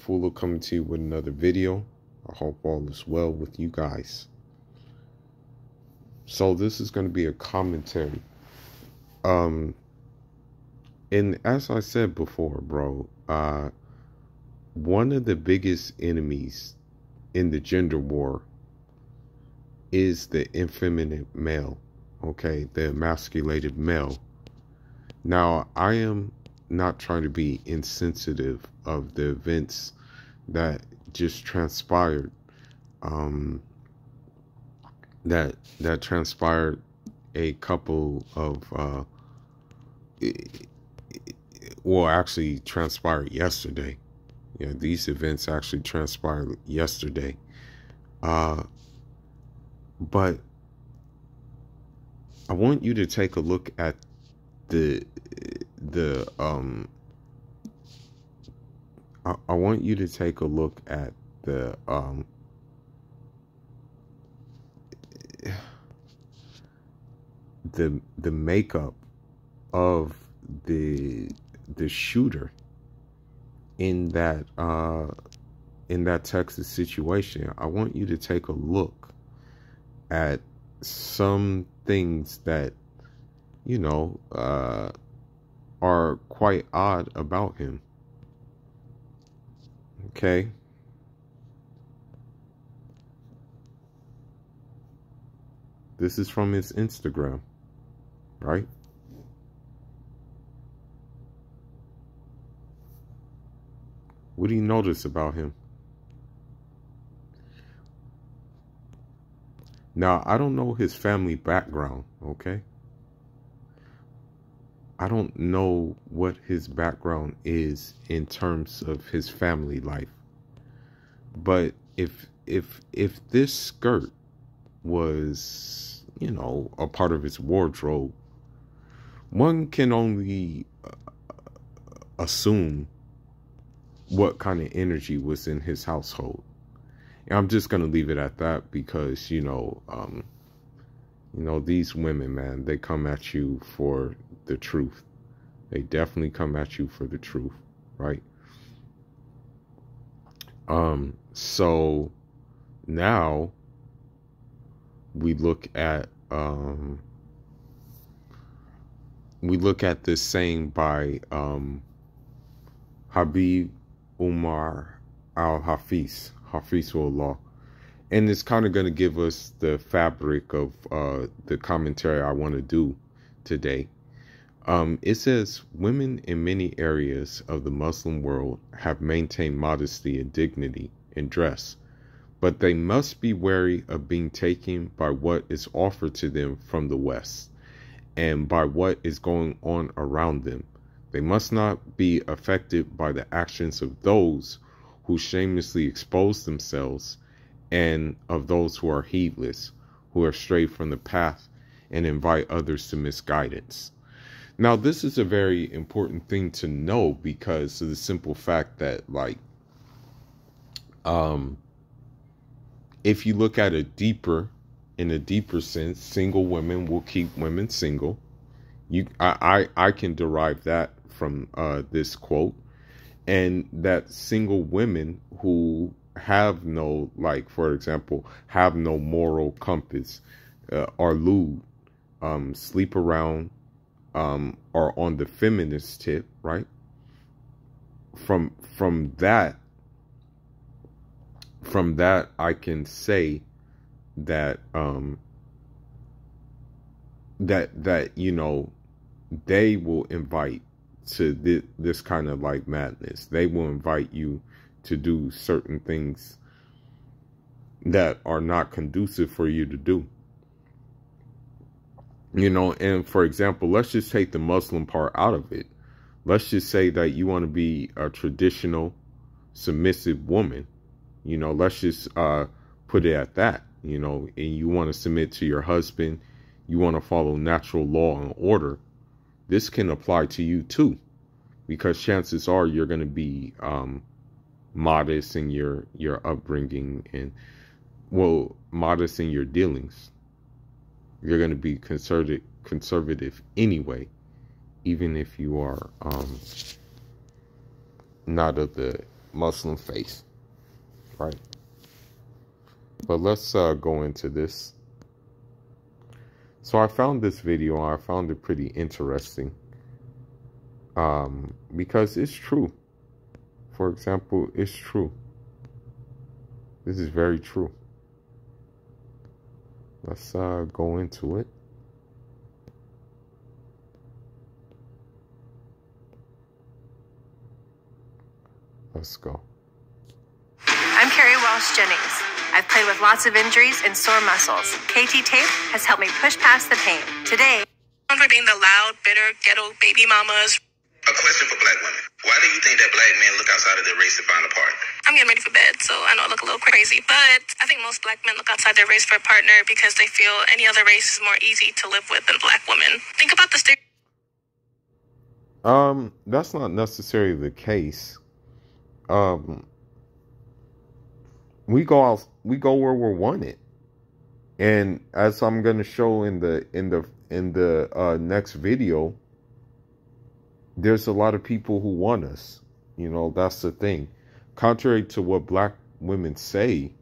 Fuller coming to you with another video. I hope all is well with you guys. So this is going to be a commentary. And as I said before, bro, one of the biggest enemies in the gender war is the effeminate male, okay, the emasculated male. Now, I am not trying to be insensitive of the events that just transpired, that transpired a couple of, well, actually transpired yesterday. Yeah, these events actually transpired yesterday. But I want you to take a look at I want you to take a look at the makeup of the shooter in that Texas situation. I want you to take a look at some things that, you know, are quite odd about him. Okay. This is from his Instagram, right? What do you notice about him? Now, I don't know his family background, okay? I don't know what his background is in terms of his family life. But if this skirt was, you know, a part of his wardrobe, one can only assume what kind of energy was in his household. And I'm just going to leave it at that because, you know, these women, man, they come at you for the truth. They definitely come at you for the truth, right? So now we look at this saying by Habib Umar Hafizullah, and it's kind of going to give us the fabric of the commentary I want to do today. It says, women in many areas of the Muslim world have maintained modesty and dignity in dress, but they must be wary of being taken by what is offered to them from the West and by what is going on around them. They must not be affected by the actions of those who shamelessly expose themselves and of those who are heedless, who are strayed from the path and invite others to misguidance. Now, this is a very important thing to know because of the simple fact that, like, if you look at it in a deeper sense, single women will keep women single. I can derive that from this quote, and that single women who have no, like, for example, have no moral compass, are lewd, sleep around, are on the feminist tip, right? From that, I can say that that you know, they will invite to this kind of like madness. They will invite you to do certain things that are not conducive for you to do. You know, and for example, let's just take the Muslim part out of it. Let's just say that you want to be a traditional submissive woman. You know, let's just put it at that, you know, and you want to submit to your husband. You want to follow natural law and order. This can apply to you too, because chances are you're going to be modest in your upbringing and, well, modest in your dealings. You're going to be conservative anyway, even if you are not of the Muslim faith, right? But let's go into this. So I found this video, and I found it pretty interesting, because it's true. For example, it's true. This is very true. Let's go into it. Let's go. I'm Carrie Walsh Jennings. I've played with lots of injuries and sore muscles. KT Tape has helped me push past the pain. Today, known for being the loud, bitter, ghetto baby mamas. A question for black women. Why do you think that black men look outside of their race to find a partner? I'm getting ready for bed, so I know I look a little crazy, but I think most black men look outside their race for a partner because they feel any other race is more easy to live with than black women. Think about the That's not necessarily the case. We go where we're wanted, and as I'm going to show in the next video, there's a lot of people who want us. You know, that's the thing. Contrary to what black women say,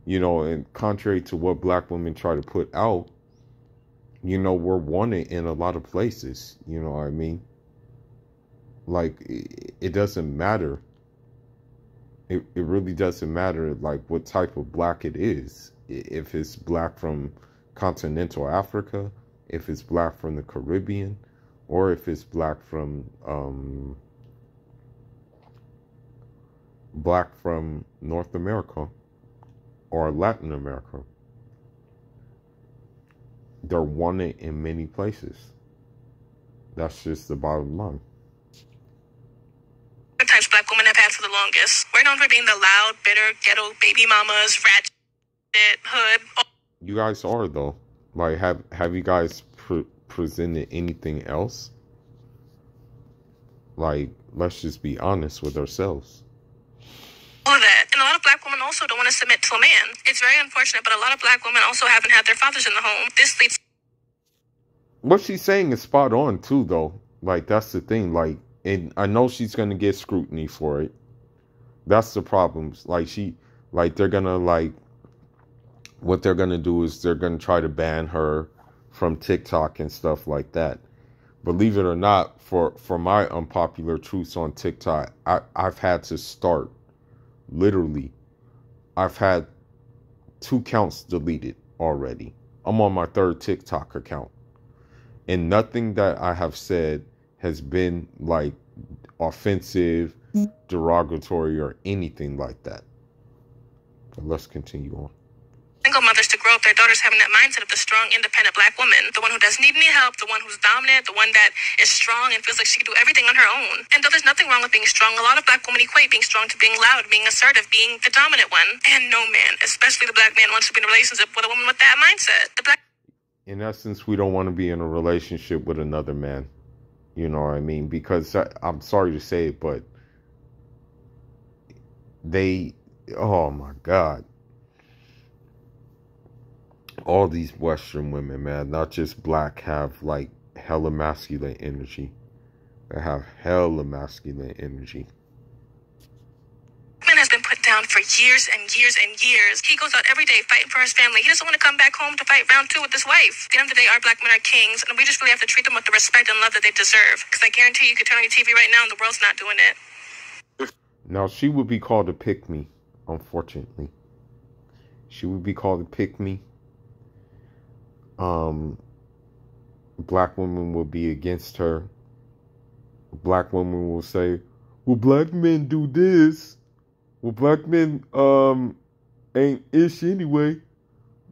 you know, and contrary to what black women try to put out, you know, we're wanted in a lot of places. You know what I mean? Like, it doesn't matter. It really doesn't matter, like, what type of black it is. If it's black from continental Africa, if it's black from the Caribbean, or if it's black from North America or Latin America. They're wanted in many places. That's just the bottom line. types black women have had for the longest. We're known for being the loud, bitter, ghetto baby mamas, ratchet, hood. You guys are, though. Like, have you guys presented anything else? Like, let's just be honest with ourselves. All of that. And a lot of black women also don't want to submit to a man. It's very unfortunate, but a lot of black women also haven't had their fathers in the home. This leads... What she's saying is spot on, too, though. Like, that's the thing. Like, and I know she's going to get scrutiny for it. That's the problem. Like, they're going to, like, what they're going to do is they're going to try to ban her from TikTok and stuff like that. Believe it or not, for my unpopular truths on TikTok, I've had to start. Literally, I've had 2 accounts deleted already. I'm on my 3rd TikTok account. And nothing that I have said has been, like, offensive, derogatory, or anything like that. But let's continue on. Single mothers to grow up their daughters having that mindset of the strong, independent black woman. The one who doesn't need any help, the one who's dominant, the one that is strong and feels like she can do everything on her own. And though there's nothing wrong with being strong, a lot of black women equate being strong to being loud, being assertive, being the dominant one. And no man, especially the black man, wants to be in a relationship with a woman with that mindset. In essence, we don't want to be in a relationship with another man. You know what I mean? Because I'm sorry to say it, but oh my God. All these Western women, man, not just black, have like hella masculine energy. They have hella masculine energy. Man has been put down for years and years and years. He goes out every day fighting for his family. He doesn't want to come back home to fight round 2 with his wife. At the end of the day, our black men are kings, and we just really have to treat them with the respect and love that they deserve. Because I guarantee you could turn on your TV right now and the world's not doing it. Now, she would be called a pick-me, unfortunately. She would be called a pick-me. Black women will be against her. Black women will say, well, black men do this. Well, black men ain't ish anyway.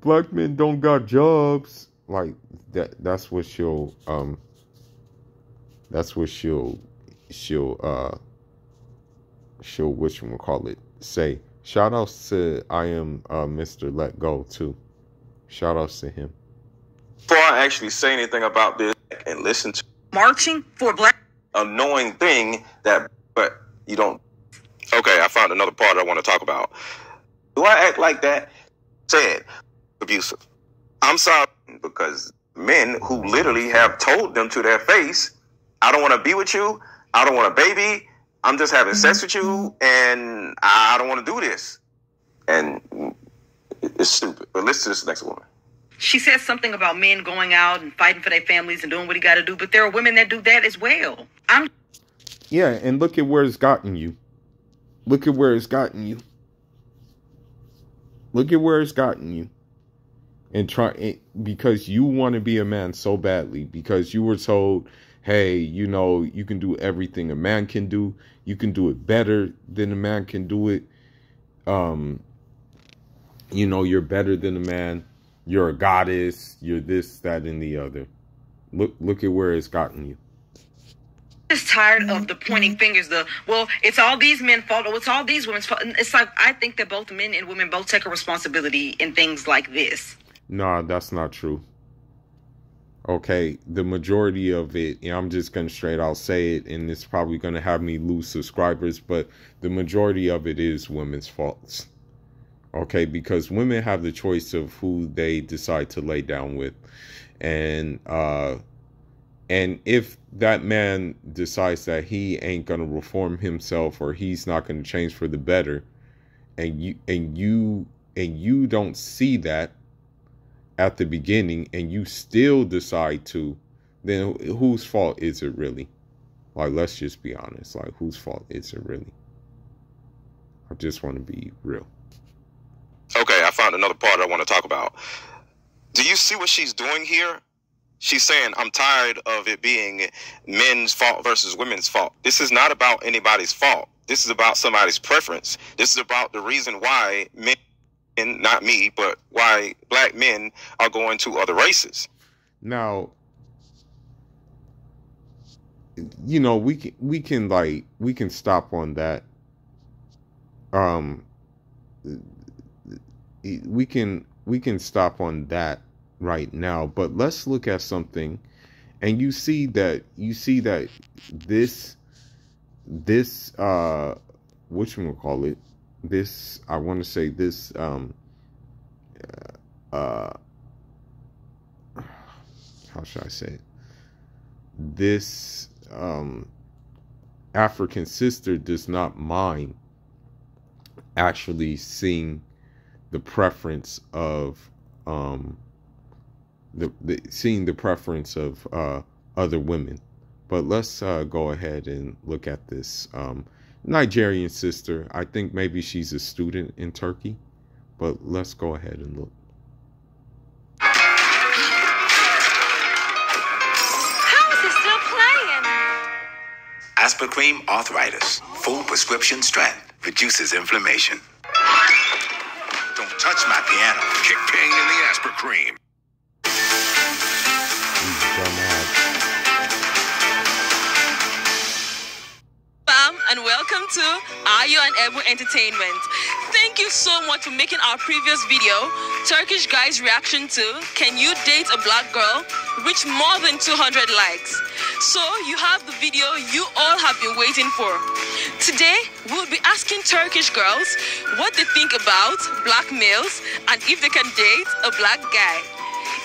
Black men don't got jobs. Like that's what she'll say. Shout outs to I am Mr. Let Go too. Shout outs to him. Before I actually say anything about this and listen to Marching for black, annoying thing that, but you don't. Okay, I found another part I want to talk about. Do I act like that? Said abusive. I'm sorry, because men who literally have told them to their face, I don't want to be with you. I don't want a baby. I'm just having sex with you, and I don't want to do this. And it's stupid. But listen to this next woman. She says something about men going out and fighting for their families and doing what he got to do, but there are women that do that as well. Yeah, and look at where it's gotten you. Look at where it's gotten you. Look at where it's gotten you. And because you want to be a man so badly, because you were told, hey, you know, you can do everything a man can do. You can do it better than a man can do it. You know, you're better than a man. You're a goddess. You're this, that, and the other. Look at where it's gotten you. Just tired of the pointing fingers, it's all these men's fault, or it's all these women's fault. It's like, I think that both men and women both take a responsibility in things like this. No, that's not true. Okay, the majority of it, and I'm just going to straight out say it, and it's probably going to have me lose subscribers, but the majority of it is women's faults. Okay, because women have the choice of who they decide to lay down with. And if that man decides that he ain't going to reform himself, or he's not going to change for the better, and you don't see that at the beginning, and you still decide to, then whose fault is it really? Like, let's just be honest. Like, whose fault is it really? I just want to be real. Okay, I found another part I want to talk about. Do you see what she's doing here? She's saying, I'm tired of it being men's fault versus women's fault. This is not about anybody's fault. This is about somebody's preference. This is about the reason why men, not me, but why black men are going to other races. Now, you know, we can stop on that. We can stop on that right now, but let's look at something, and you see that this whatchamacallit, this, I want to say this how should I say it? This African sister does not mind actually seeing the preference of seeing the preference of other women. But let's go ahead and look at this Nigerian sister. I think maybe she's a student in Turkey, but let's go ahead and look. How is it still playing? Aspercream arthritis, full prescription strength, reduces inflammation. Don't touch my piano. Kick pain in the Aspercream. And welcome to Ayo and Ebu Entertainment. Thank you so much for making our previous video, Turkish Guy's reaction to Can You Date a Black Girl, reach more than 200 likes. So you have the video you all have been waiting for. Today, we'll be asking Turkish girls what they think about black males and if they can date a black guy.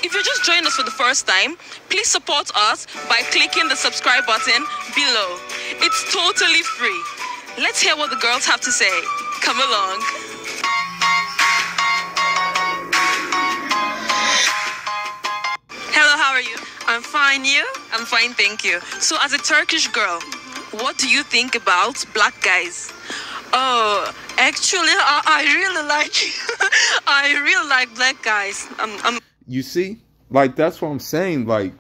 If you just joined us for the first time, please support us by clicking the subscribe button below. It's totally free. Let's hear what the girls have to say. Come along. Hello, how are you? I'm fine, you? I'm fine, thank you. So as a Turkish girl, what do you think about black guys? Oh, actually, I really like I really like black guys. You see, like, that's what I'm saying. Like,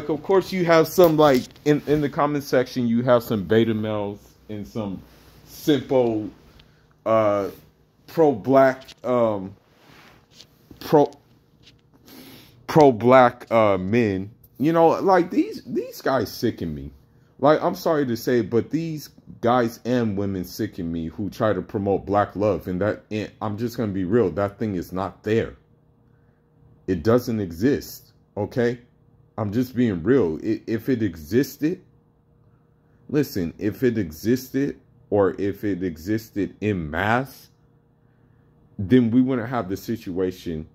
of course, you have some, like, in the comment section, you have some beta males and some simple, pro-black, pro-black men. You know, like, these guys sicken me. Like, I'm sorry to say, but these guys and women sicken me who try to promote black love, and I'm just gonna be real. That thing is not there. It doesn't exist, okay? I'm just being real. If it existed, listen, if it existed, or if it existed in mass, then we wouldn't have the situation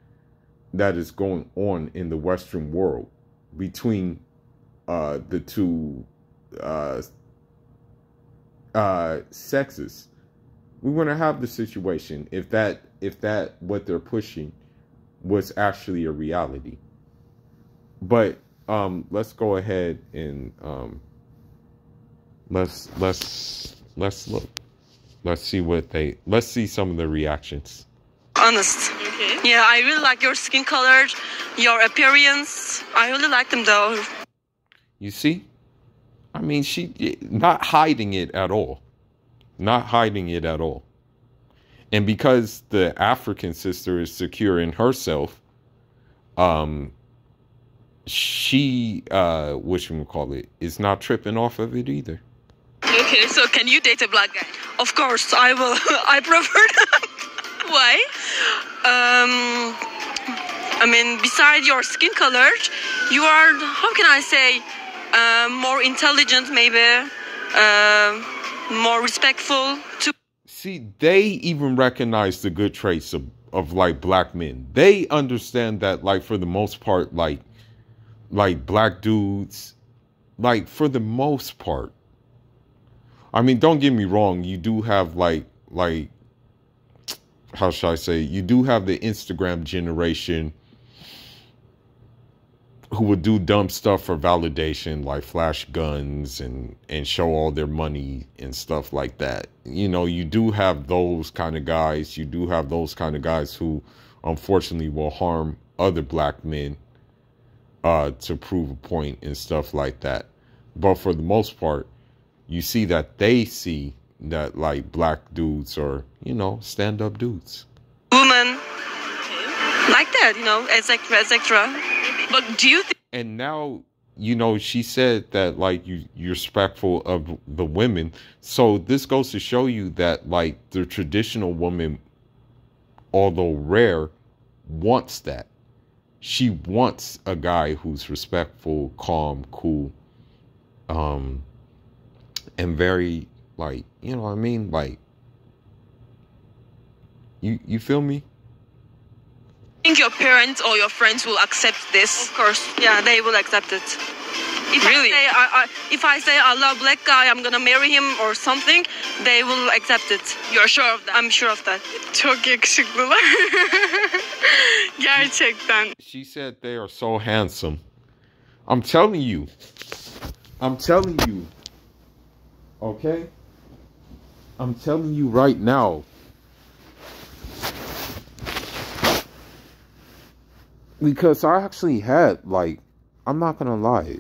that is going on in the Western world between the two sexist. We wouldn't have the situation if that what they're pushing was actually a reality. But let's go ahead and let's look. Let's see some of the reactions. Honest. Okay. Yeah, I really like your skin color, your appearance. I really like them though. You see? I mean, she not hiding it at all. Not hiding it at all. And because the African sister is secure in herself, she whatchamacallit, is not tripping off of it either. Okay, so can you date a black guy? Of course, I will. I prefer that. Why? I mean, besides your skin color, you are, how can I say, more intelligent, maybe, more respectful to. See, they even recognize the good traits of like black men. They understand that, like, for the most part, like black dudes, like, for the most part. I mean, don't get me wrong, you do have like how should I say, you do have the Instagram generation who would do dumb stuff for validation, like flash guns and show all their money and stuff like that. You know, you do have those kind of guys. You do have those kind of guys who, unfortunately, will harm other black men to prove a point and stuff like that. But for the most part, you see that they see that, like, black dudes are, you know, stand-up dudes. Woman, like that, you know, etc., etc. But do you think? And now, you know, she said that, like, you're respectful of the women. So this goes to show you that, like, the traditional woman, although rare, wants that. She wants a guy who's respectful, calm, cool, and very, like, you know what I mean? Like, you feel me? Think your parents or your friends will accept this? Of course, yeah, they will accept it. If really? If I say I love black guy, I'm gonna marry him or something, they will accept it. You're sure of that? I'm sure of that. Çok yakışıklılar. Gerçekten. She said they are so handsome. I'm telling you. Okay? I'm telling you right now. Because I actually had, like, I'm not gonna lie,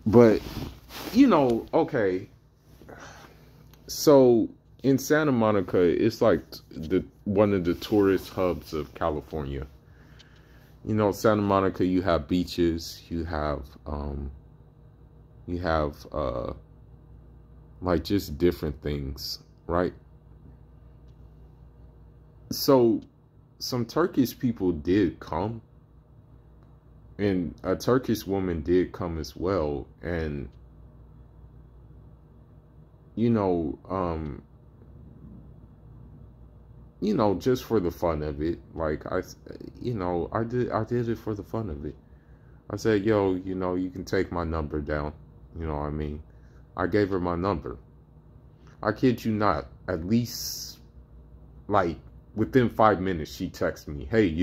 but, you know, okay, so in Santa Monica, it's like one of the tourist hubs of California. You know, Santa Monica, you have beaches, you have like, just different things, right? So some Turkish people did come, and a Turkish woman did come as well, and you know, just for the fun of it, like, I did it for the fun of it. I said, yo, you know, you can take my number down, you know what I mean? I gave her my number. I kid you not, at least, like, within 5 minutes, she texted me, hey,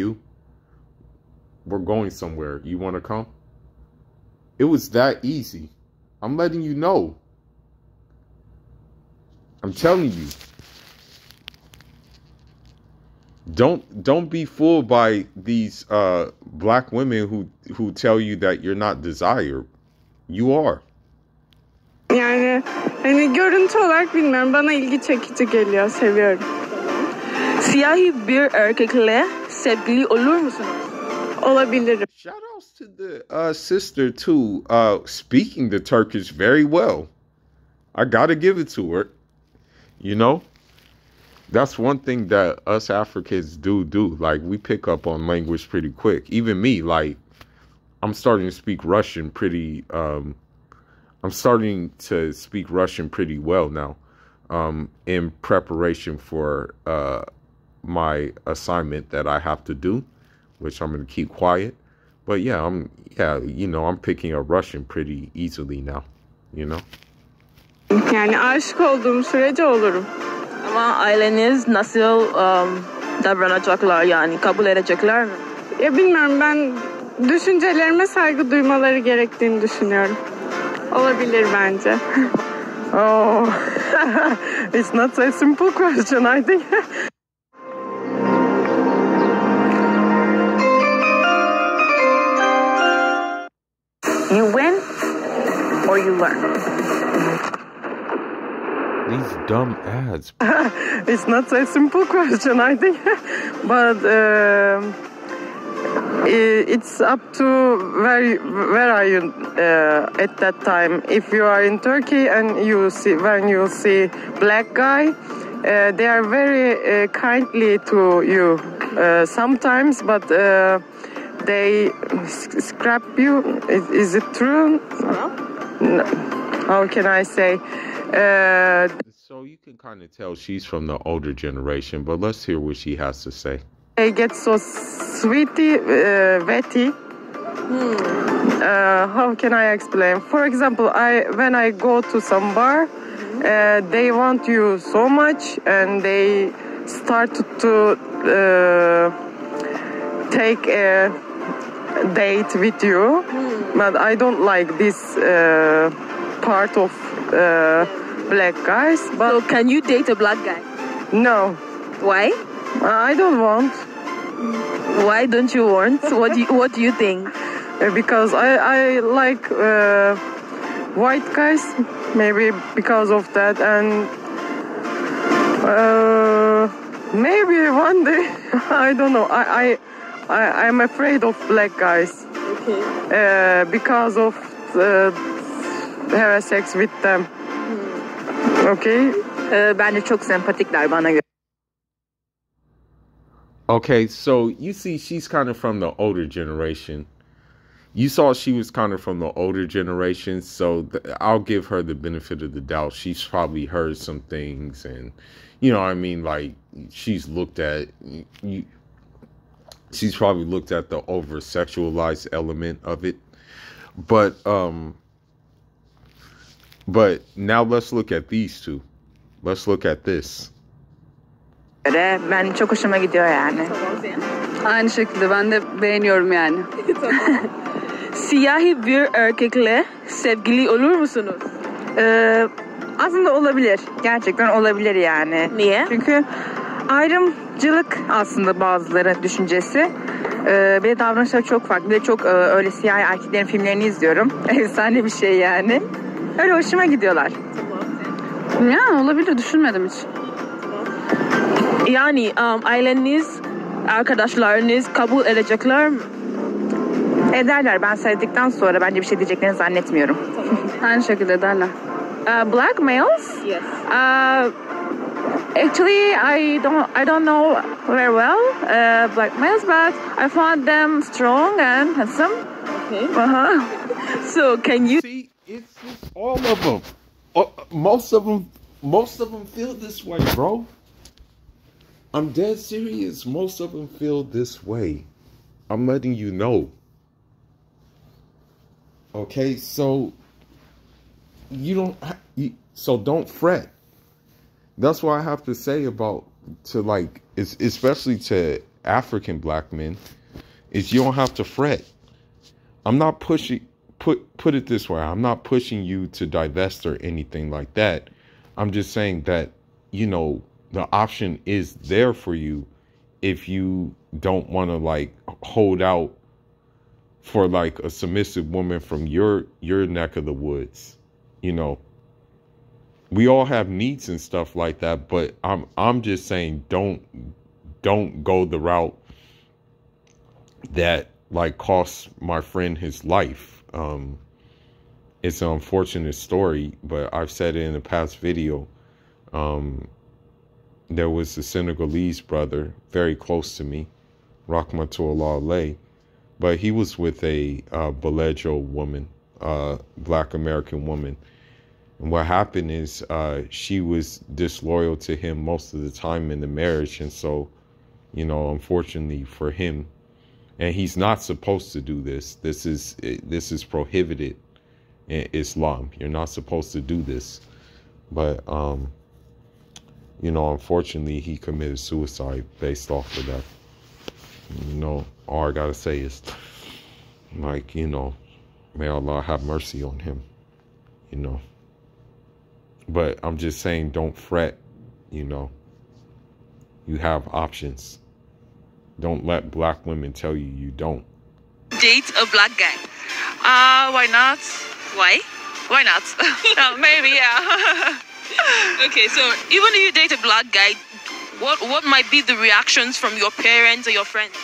we're going somewhere. You want to come? It was that easy. I'm letting you know. I'm telling you. Don't be fooled by these black women who tell you that you're not desired. You are. Yani hani görüntü olarak bilmiyorum, bana ilgi çekici geliyor, seviyorum. Siyahi bir erkekle sevgili olur musunuz? Olabilirim. Shout outs to the sister too, speaking the Turkish very well. I gotta give it to her. You know, that's one thing that us Africans do. Like, we pick up on language pretty quick. Even me, like, I'm starting to speak Russian pretty well now, in preparation for my assignment that I have to do, which I'm going to keep quiet. But yeah, I'm picking up Russian pretty easily now, you know. Yani aşık olduğum sürece olurum. Ama aileniz nasıl davranacaklar yani kabul edecekler mi? Ya bilmiyorum, ben düşüncelerime saygı duymaları gerektiğini düşünüyorum. Olabilir bence. Oh, it's not a simple question, I think. You win or you learn. These dumb ads. It's not a simple question, I think, but it's up to where are you at that time. If you are in Turkey and when you see black guy, they are very kindly to you sometimes, but they scrap you. Is it true? No. How can I say? So you can kind of tell she's from the older generation, but let's hear what she has to say. They get so sweetie, wetty. How can I explain? For example, when I go to some bar, they want you so much, and they start to take a date with you. But I don't like this part of black guys. But So can you date a black guy? no, Why? I don't want. Why don't you want? What do you think? Because I like white guys, maybe because of that, and maybe one day I don't know. I'm afraid of black guys. Okay. Because of have sex with them. Okay. Bence çok sempatikler bana göre. Okay, so you see, she's kind of from the older generation. You saw she was kind of from the older generation, so I'll give her the benefit of the doubt. She's probably heard some things, and you know what I mean, like she's probably looked at the over sexualized element of it. But now let's look at these two. Let's look at this. Ben çok hoşuma gidiyor yani. Aynı şekilde ben de beğeniyorum yani. Siyahi bir erkekle sevgili olur musunuz? Aslında olabilir. Gerçekten olabilir yani. Niye? Çünkü ayrımcılık aslında bazıları düşüncesi. Ve davranışları çok farklı. Bir de çok öyle siyahi erkeklerin filmlerini izliyorum. Efsane bir şey yani. Öyle hoşuma gidiyorlar. Ya olabilir, düşünmedim hiç. Yani aileniz, arkadaşlarınız kabul edecekler mi? Ederler. Ben söyledikten sonra bence bir şey diyeceklerini zannetmiyorum. Aynı şekilde ederler. Black males? Yes. Actually, I don't know very well black males, but I find them strong and handsome. Okay. Uh-huh. So can you? See, it's just all of them. Most of them feel this way, bro. I'm dead serious. Most of them feel this way. I'm letting you know. Okay, so so don't fret. That's what I have to say especially to African black men, is you don't have to fret. I'm not pushing. Put it this way. I'm not pushing you to divest or anything like that. I'm just saying that, the option is there for you if you don't want to hold out for a submissive woman from your neck of the woods. We all have needs and stuff like that, but I'm just saying don't go the route that cost my friend his life. It's an unfortunate story, but I've said it in a past video. There was a Senegalese brother very close to me, Rahmatullah alayh, but he was with a Belejo woman, Black American woman. And what happened is she was disloyal to him most of the time in the marriage. And so, unfortunately for him, and he's not supposed to do this. This is prohibited in Islam. You're not supposed to do this. But you know, unfortunately, he committed suicide based off of that. You know, all I gotta say is, like, you know, may Allah have mercy on him. You know. But I'm just saying, don't fret. You know, you have options. Don't let black women tell you you don't. Date a black guy. Why not? Why? Why not? Maybe, yeah. Okay, so even if you date a black guy, what might be the reactions from your parents or your friends?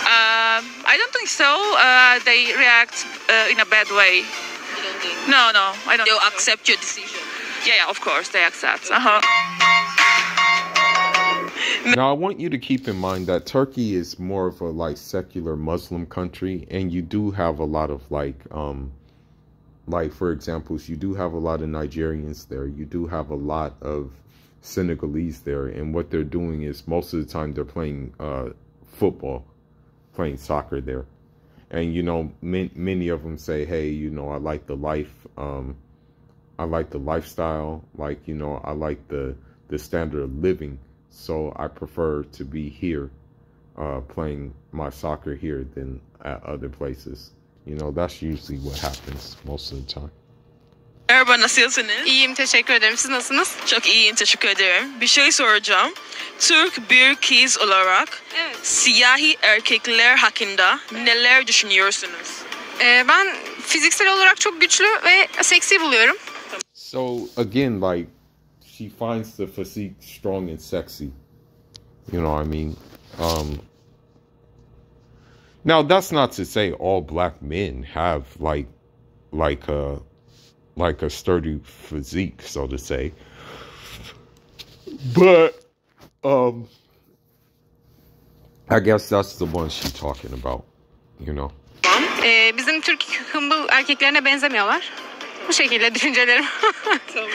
I don't think so. They react in a bad way. You don't think? No, I don't. They'll think so. accept your decision. Yeah, of course they accept. Now, I want you to keep in mind that Turkey is more of a like secular Muslim country, and you do have a lot of like for example, you do have a lot of Nigerians there. You do have a lot of Senegalese there, and what they're doing is most of the time they're playing football, playing soccer there, and you know many of them say, hey, you know, I like the life, I like the lifestyle, like, you know, I like the standard of living. So I prefer to be here, playing my soccer here than at other places. You know, that's usually what happens most of the time. Merhaba, nasılsınız? İyiyim, teşekkür ederim. Siz nasılsınız? Çok iyiyim, teşekkür ederim. Bir şey soracağım. Türk bir kız olarak siyahi erkekler hakkında neler düşünüyorsunuz? Ben fiziksel olarak çok güçlü ve seksi buluyorum. So again, like, she finds the physique strong and sexy. You know what I mean? Now, that's not to say all black men have like a sturdy physique, so to say. But I guess that's the one she's talking about, you know. Bizim Türk hımbıl erkeklerine benzemiyorlar. Bu şekilde düşüncelerim. Tamam.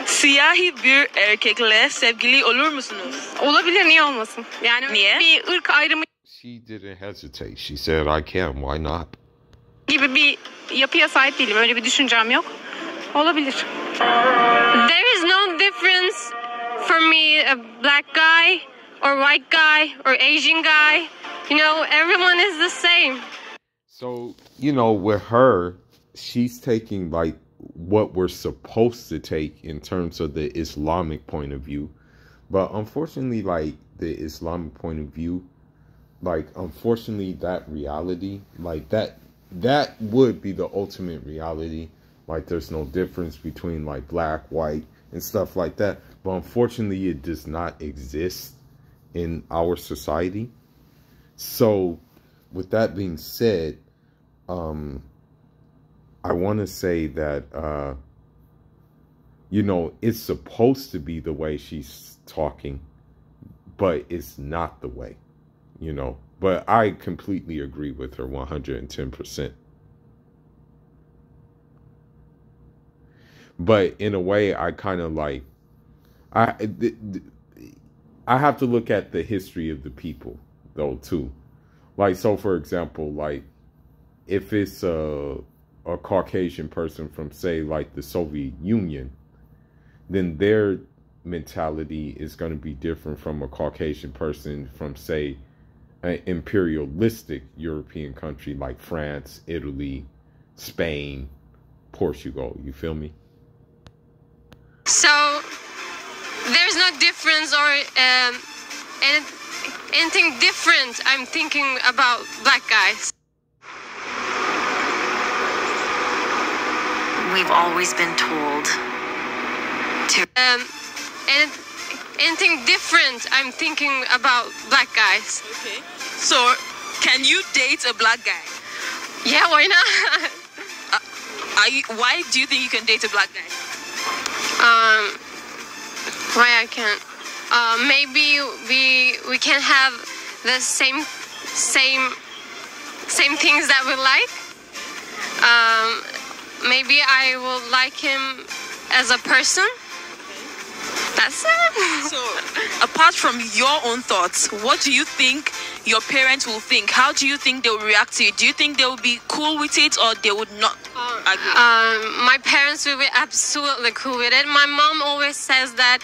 Siyahi bir erkekle sevgili olur musunuz? Olabilir, niye olmasın? Yani niye? Bir ırk ayrımı She didn't hesitate. She said, I can. Why not? gibi bir yapıya sahip değilim. Öyle bir düşüncem yok. Olabilir. There is no difference for me, a black guy or white guy or Asian guy. You know, everyone is the same. So, you know, with her, she's taking like what we're supposed to take in terms of the Islamic point of view. But unfortunately, like the Islamic point of view, like, unfortunately, that reality, like that would be the ultimate reality. Like, there's no difference between like black, white, and stuff like that. But unfortunately, it does not exist in our society. So with that being said, I want to say that, you know, it's supposed to be the way she's talking, but it's not the way. You know, but I completely agree with her 110%. But in a way, I kind of like, I have to look at the history of the people, though, too. Like, so, for example, like, if it's a Caucasian person from, say, like the Soviet Union, then their mentality is going to be different from a Caucasian person from, say, an imperialistic European country like France, Italy, Spain, Portugal. You feel me? So there's no difference or anything different. I'm thinking about black guys. We've always been told to Anything different. I'm thinking about black guys. Okay. So, can you date a black guy? Yeah, why not? Why do you think you can date a black guy? Why I can't? Maybe we can have the same things that we like. Maybe I will like him as a person. That's it. So, apart from your own thoughts, what do you think your parents will think? How do you think they will react to it? Do you think they will be cool with it or they would not agree? My parents will be absolutely cool with it. My mom always says that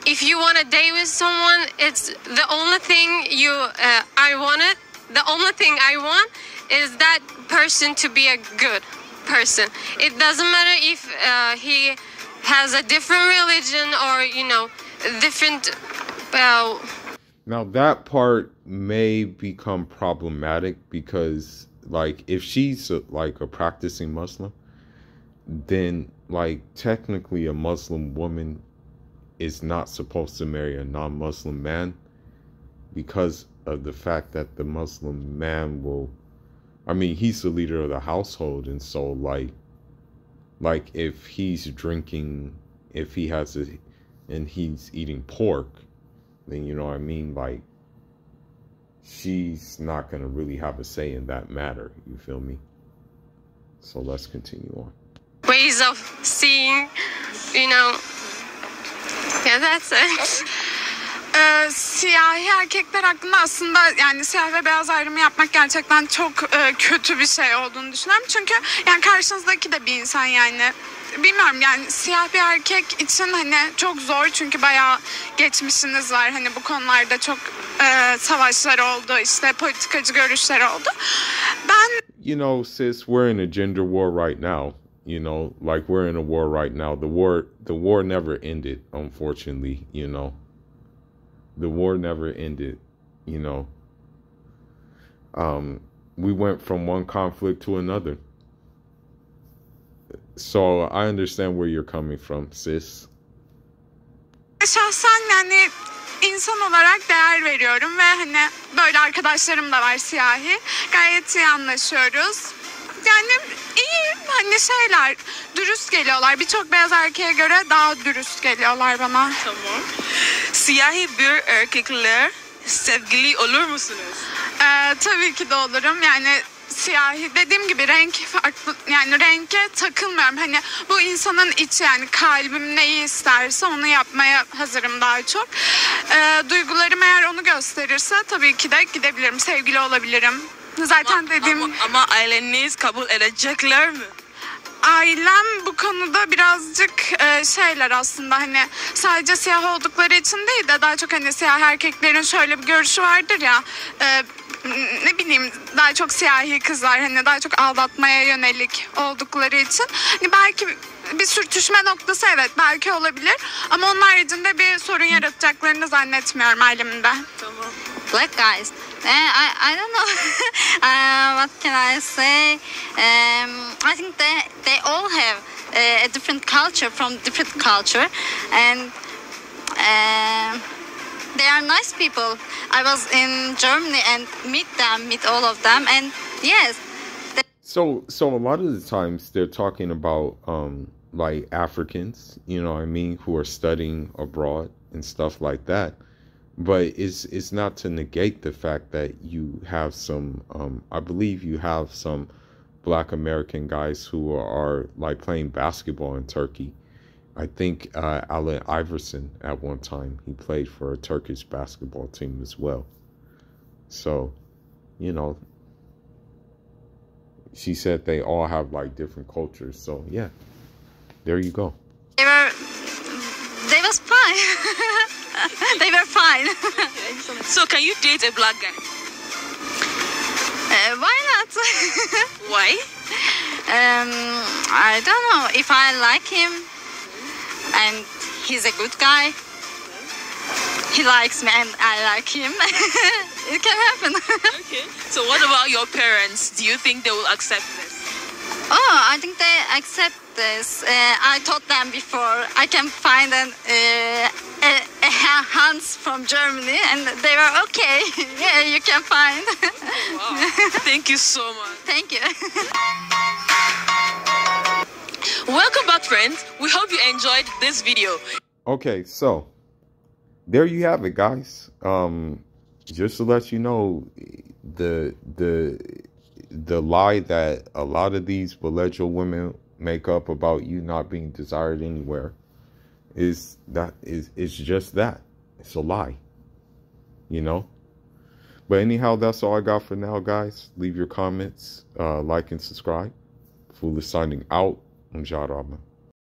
if you want to date with someone, it's the only thing I want is that person to be a good person. It doesn't matter if he has a different religion or, different... Now that part may become problematic because, like, if she's a practicing Muslim, then, like, technically a Muslim woman is not supposed to marry a non-Muslim man because of the fact that the Muslim man he's the leader of the household, and so like if he's drinking, if he has and he's eating pork, then like she's not gonna really have a say in that matter. You feel me? So let's continue on. Ways of seeing, yeah, that's it. Siyahi erkekler hakkında aslında yani siyah ve beyaz ayrımı yapmak gerçekten çok kötü bir şey olduğunu düşünüyorum. Çünkü yani karşınızdaki de bir insan yani. Bilmiyorum yani siyah bir erkek için hani çok zor çünkü bayağı geçmişiniz var. Hani bu konularda çok savaşlar oldu, işte politikacı görüşler oldu. Sis, we're in a gender war right now. Like we're in a war right now. The war never ended, unfortunately, The war never ended, We went from one conflict to another. So I understand where you're coming from, sis. Şahsen yani insan olarak değer veriyorum ve hani böyle arkadaşlarım da var siyahi. Gayet iyi anlaşıyoruz. Yani iyi hani şeyler, dürüst geliyorlar. Birçok beyaz erkeğe göre daha dürüst geliyorlar bana. Tamam. Siyahi bir erkekler sevgili olur musunuz? Tabii ki de olurum. Yani siyahi dediğim gibi renk farklı, yani renke takılmıyorum. Hani bu insanın içi, yani kalbim neyi isterse onu yapmaya hazırım daha çok. Duygularım eğer onu gösterirse tabii ki de gidebilirim, sevgili olabilirim. Zaten ama aileniz kabul edecekler mi? Ailem bu konuda birazcık şeyler aslında, hani sadece siyah oldukları için değil de daha çok hani siyah erkeklerin şöyle bir görüşü vardır ya, ne bileyim, daha çok siyahi kızlar hani daha çok aldatmaya yönelik oldukları için hani belki bir sürtüşme noktası evet belki olabilir ama onun haricinde bir sorun yaratacaklarını zannetmiyorum ailemin de. Tamam. Black guys. I don't know. What can I say? I think they all have a different culture from different culture, and they are nice people. I was in Germany and meet all of them, and yes. So a lot of the times they're talking about like Africans, who are studying abroad and stuff like that. But it's not to negate the fact that you have some, I believe you have some Black American guys who are like playing basketball in Turkey. I think Allen Iverson at one time, he played for a Turkish basketball team as well. So, she said they all have like different cultures. So yeah, there you go. They was fine. They were fine. So can you date a black guy? Why not? Why? I don't know. If I like him and he's a good guy, he likes me and I like him, it can happen. Okay. So what about your parents? Do you think they will accept this? Oh, I think they accept this. I told them before I can find a Hans from Germany, and they were okay. Yeah, you can find. Wow. Thank you so much. Thank you. Welcome back, friends. We hope you enjoyed this video. Okay, so there you have it, guys. Just to let you know, the lie that a lot of these millennial women make up about you not being desired anywhere is just that. It's a lie, But anyhow, that's all I got for now, guys. Leave your comments, like and subscribe. Foolish signing out. I'm Jarama.